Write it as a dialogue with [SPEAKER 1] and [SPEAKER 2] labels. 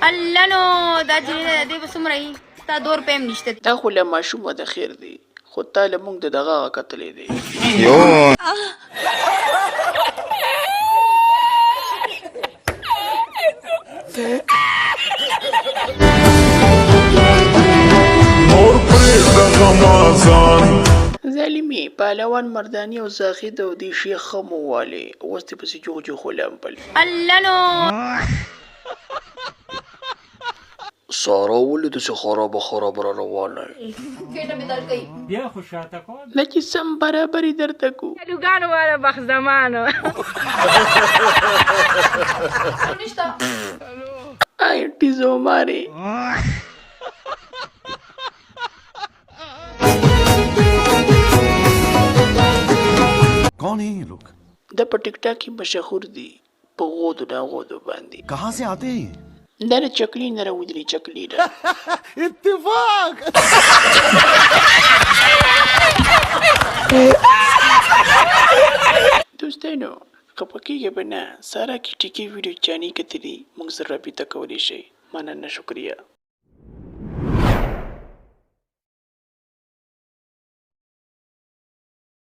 [SPEAKER 1] الله نو دا جنې دې به څومره یي ستا 2 روپۍ هم نشته.
[SPEAKER 2] دا خو له ماشومه د خیر دی خو تا له موږ د دغه کتلی دی. ظالمي پهلوان مرداني او زاهد او د شیخ خمووالی اوس دې پسې جوغ جوغ ولامبل.
[SPEAKER 1] الله نو
[SPEAKER 2] سارا ولې داسې خرابه را روانه
[SPEAKER 1] کېټه مې در کوي
[SPEAKER 3] بیا خو شاته کول
[SPEAKER 2] نه چې سم برابرې درته کو.
[SPEAKER 1] لوګانو والا بخت زمانو نشته
[SPEAKER 2] آی ټیزو مارې
[SPEAKER 4] कौन है ये लोग?
[SPEAKER 2] د په ټیک ټاک کې مشهور دي په غودو ناغودو باندې.
[SPEAKER 4] कहाँ से आते हैं ये?
[SPEAKER 2] دا د چکلي نه راودلي چکلي ده.
[SPEAKER 4] اتفاق.
[SPEAKER 2] دوستانو خفه کېږئ به نه. سارا کې ټیکې ویډیو چانې کتلي موږ سره رابطه کولی شئ. مننه شکریه.